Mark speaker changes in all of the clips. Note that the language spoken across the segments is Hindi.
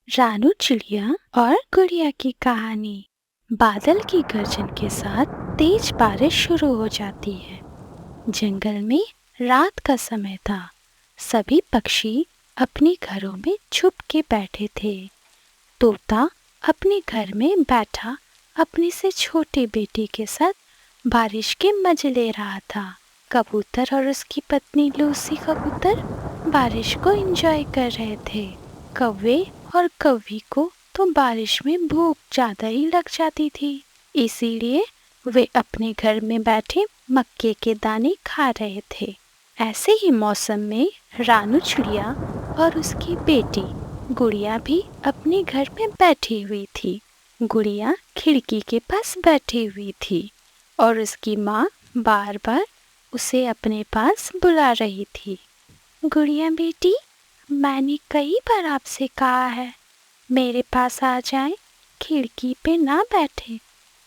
Speaker 1: रानू चिड़िया और गुड़िया की कहानी। बादल की गर्जन के साथ तेज बारिश शुरू हो जाती है। जंगल में रात का समय था। सभी पक्षी अपने घरों में छुप के बैठे थे। तोता अपने घर में बैठा अपनी से छोटी बेटी के साथ बारिश के मजे ले रहा था। कबूतर और उसकी पत्नी लूसी कबूतर बारिश को एंजॉय कर रहे थे। कौवे और कौवी को तो बारिश में भूख ज्यादा ही लग जाती थी, इसीलिए वे अपने घर में बैठे मक्के के दाने खा रहे थे। ऐसे ही मौसम में रानू चिड़िया और उसकी बेटी गुड़िया भी अपने घर में बैठी हुई थी। गुड़िया खिड़की के पास बैठी हुई थी और उसकी माँ बार बार उसे अपने पास बुला रही थी। गुड़िया बेटी, मैंने कई बार आपसे कहा है मेरे पास आ जाएं, खिड़की पे ना बैठे।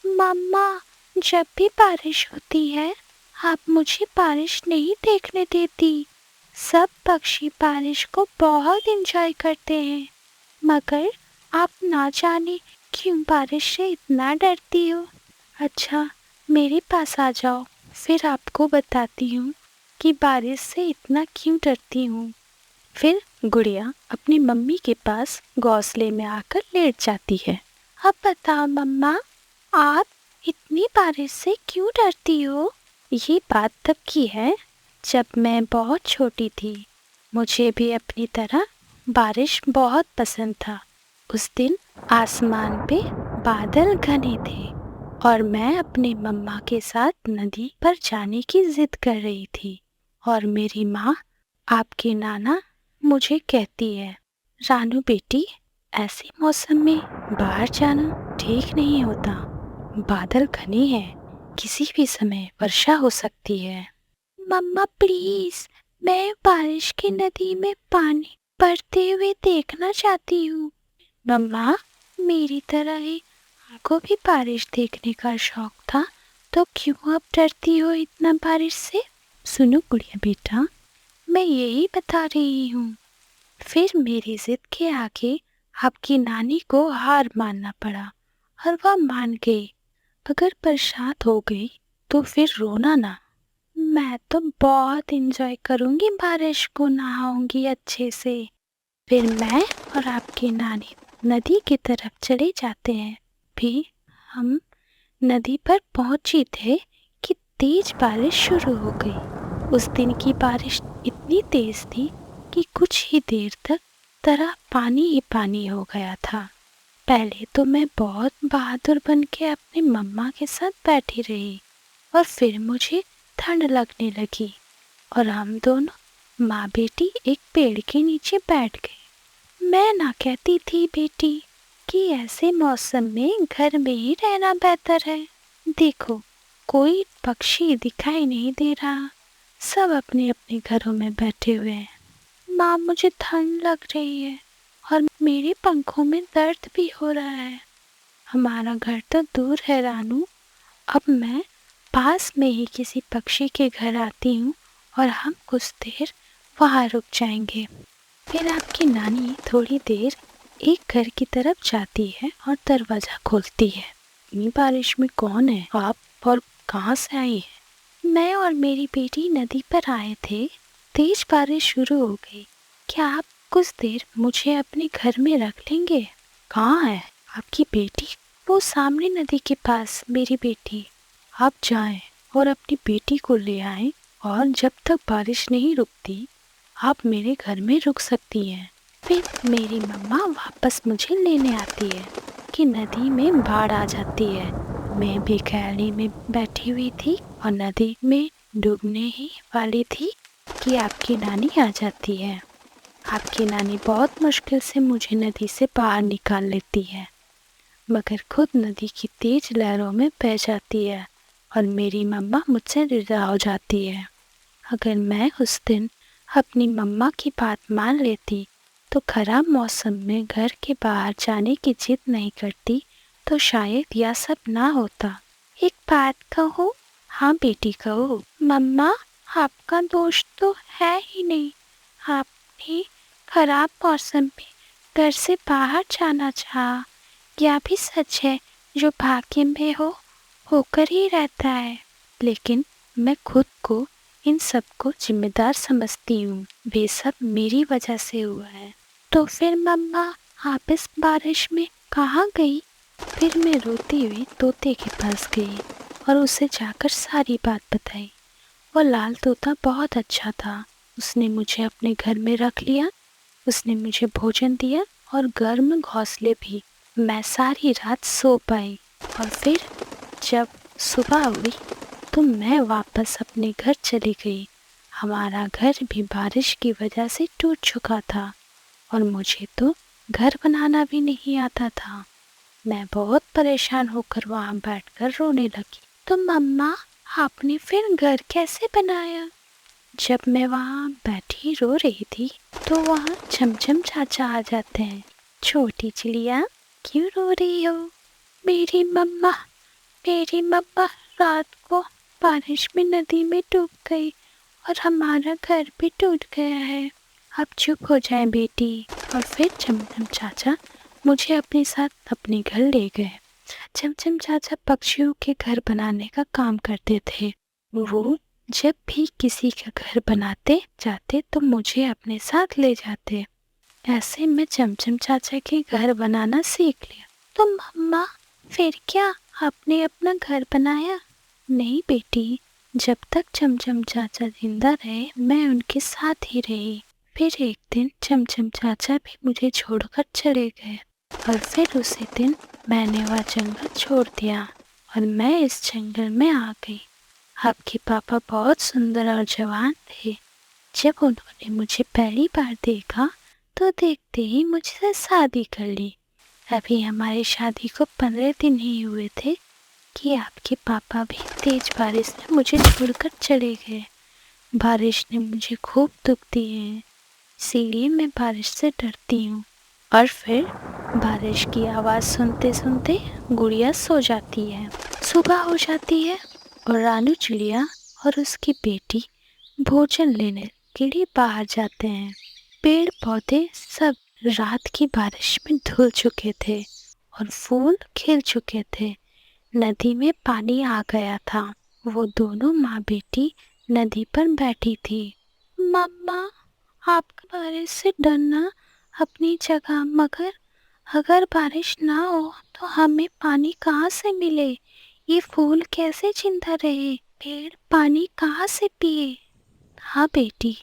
Speaker 1: मम्मा, जब भी बारिश होती है आप मुझे बारिश नहीं देखने देती। सब पक्षी बारिश को बहुत एंजॉय करते हैं, मगर आप ना जाने क्यों बारिश से इतना डरती हो। अच्छा, मेरे पास आ जाओ, फिर आपको बताती हूँ कि बारिश से इतना क्यों डरती हूँ। फिर गुड़िया अपनी मम्मी के पास घोंसले में आकर लेट जाती है। अब बताओ मम्मा, आप इतनी बारिश से क्यों डरती हो? ये बात तब की है जब मैं बहुत छोटी थी। मुझे भी अपनी तरह बारिश बहुत पसंद था। उस दिन आसमान पे बादल घने थे और मैं अपनी मम्मा के साथ नदी पर जाने की जिद कर रही थी और मेरी माँ, आपके नाना, मुझे कहती है, रानू बेटी, ऐसे मौसम में बाहर जाना ठीक नहीं होता। बादल घने हैं, किसी भी समय वर्षा हो सकती है। मम्मा प्लीज, मैं बारिश की नदी में पानी बढ़ते हुए देखना चाहती हूँ। मम्मा, मेरी तरह ही आपको भी बारिश देखने का शौक था, तो क्यों अब डरती हो इतना बारिश से? सुनो गुड़िया बेटा, मैं यही बता रही हूँ। फिर मेरी जिद के आगे आपकी नानी को हार मानना पड़ा और वह मान गई। अगर बरसात हो गई तो फिर रोना ना। मैं तो बहुत एंजॉय करूंगी, बारिश को नहाऊंगी अच्छे से। फिर मैं और आपकी नानी नदी की तरफ चले जाते हैं। भी हम नदी पर पहुंचे थे कि तेज बारिश शुरू हो गई। उस दिन की बारिश इतनी तेज थी कि कुछ ही देर तक तरह पानी ही पानी हो गया था। पहले तो मैं बहुत बहादुर बन के अपनी मम्मा के साथ बैठी रही और फिर मुझे ठंड लगने लगी और हम दोनों माँ बेटी एक पेड़ के नीचे बैठ गए। मैं ना कहती थी बेटी कि ऐसे मौसम में घर में ही रहना बेहतर है। देखो, कोई पक्षी दिखाई नहीं दे रहा, सब अपने अपने घरों में बैठे हुए हैं। माँ, मुझे ठंड लग रही है और मेरे पंखों में दर्द भी हो रहा है। हमारा घर तो दूर है रानू, अब मैं पास में ही किसी पक्षी के घर आती हूँ और हम कुछ देर वहाँ रुक जाएंगे। फिर आपकी नानी थोड़ी देर एक घर की तरफ जाती है और दरवाजा खोलती है। इतनी बारिश में कौन है आप और कहाँ से आई है? मैं और मेरी बेटी नदी पर आए थे, तेज बारिश शुरू हो गई। क्या आप कुछ देर मुझे अपने घर में रख लेंगे? कहाँ है आपकी बेटी? वो सामने नदी के पास मेरी बेटी। आप जाएं और अपनी बेटी को ले आएं और जब तक बारिश नहीं रुकती आप मेरे घर में रुक सकती हैं। फिर मेरी मम्मा वापस मुझे लेने आती है कि नदी में बाढ़ आ जाती है। मैं भी ख्याली में बैठी हुई थी और नदी में डूबने ही वाली थी कि आपकी नानी आ जाती है। आपकी नानी बहुत मुश्किल से मुझे नदी से बाहर निकाल लेती है, मगर खुद नदी की तेज लहरों में बह जाती है और मेरी मम्मा मुझसे जुदा हो जाती है। अगर मैं उस दिन अपनी मम्मा की बात मान लेती तो खराब मौसम में घर के बाहर जाने की जिद नहीं करती तो शायद यह सब ना होता। एक बात कहूँ? हाँ बेटी कहो। मम्मा, आपका दोस्त तो है ही नहीं। आपने खराब मौसम में घर से बाहर जाना चाहा। यह भी सच है, जो भाग्य में हो होकर ही रहता है। लेकिन मैं खुद को इन सब को जिम्मेदार समझती हूँ। वे सब मेरी वजह से हुआ है। तो फिर मम्मा, आप इस बारिश में कहाँ गई? फिर मैं रोती हुई तोते के पास गई और उसे जाकर सारी बात बताई। वो लाल तोता बहुत अच्छा था। उसने मुझे अपने घर में रख लिया। उसने मुझे भोजन दिया और गर्म घोंसले भी। मैं सारी रात सो पाई और फिर जब सुबह हुई तो मैं वापस अपने घर चली गई। हमारा घर भी बारिश की वजह से टूट चुका था और मुझे तो घर बनाना भी नहीं आता था। मैं बहुत परेशान होकर वहाँ बैठकर रोने लगी। तो मम्मा, आपने फिर घर कैसे बनाया? जब मैं वहाँ बैठी रो रही थी तो वहाँ चमचम चाचा आ जाते हैं। छोटी चिड़िया, क्यों रो रही हो? मेरी मम्मा रात को बारिश में नदी में डूब गई और हमारा घर भी टूट गया है। अब चुप हो जाए बेटी। और फिर चमचम चाचा मुझे अपने साथ अपने घर ले गए। चमचम चाचा पक्षियों के घर बनाने का काम करते थे। वो जब भी किसी का घर बनाते जाते तो मुझे अपने साथ ले जाते। ऐसे मैं चमचम चाचा के घर बनाना सीख लिया। तो मम्मा, फिर क्या आपने अपना घर बनाया? नहीं बेटी, जब तक चमचम चाचा जिंदा रहे मैं उनके साथ ही रही। फिर एक दिन चमचम चाचा भी मुझे छोड़कर चले गए और फिर उसी दिन मैंने वह जंगल छोड़ दिया और मैं इस जंगल में आ गई। आपके पापा बहुत सुंदर और जवान थे। जब उन्होंने मुझे पहली बार देखा तो देखते ही मुझसे शादी कर ली। अभी हमारी शादी को 15 दिन ही हुए थे कि आपके पापा भी तेज बारिश में मुझे छोड़कर चले गए। बारिश ने मुझे खूब दुख दिए हैं, इसीलिए मैं बारिश से डरती हूँ। और फिर बारिश की आवाज़ सुनते सुनते गुड़िया सो जाती है। सुबह हो जाती है और रानू चिड़िया और उसकी बेटी भोजन लेने के लिए बाहर जाते हैं। पेड़ पौधे सब रात की बारिश में धुल चुके थे और फूल खिल चुके थे। नदी में पानी आ गया था। वो दोनों माँ बेटी नदी पर बैठी थी। मम्मा, आपका बारिश से डरना अपनी जगह, मगर अगर बारिश ना हो तो हमें पानी कहाँ से मिले? ये फूल कैसे जिंदा रहे? पेड़ पानी कहाँ से पिए? हाँ बेटी,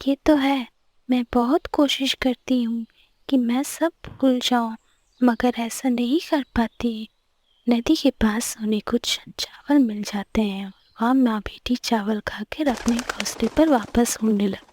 Speaker 1: ये तो है। मैं बहुत कोशिश करती हूँ कि मैं सब भूल जाऊँ, मगर ऐसा नहीं कर पाती। नदी के पास उन्हें कुछ चावल मिल जाते हैं। वहाँ माँ बेटी चावल खाकर अपने घोंसले पर वापस उड़ने लगती।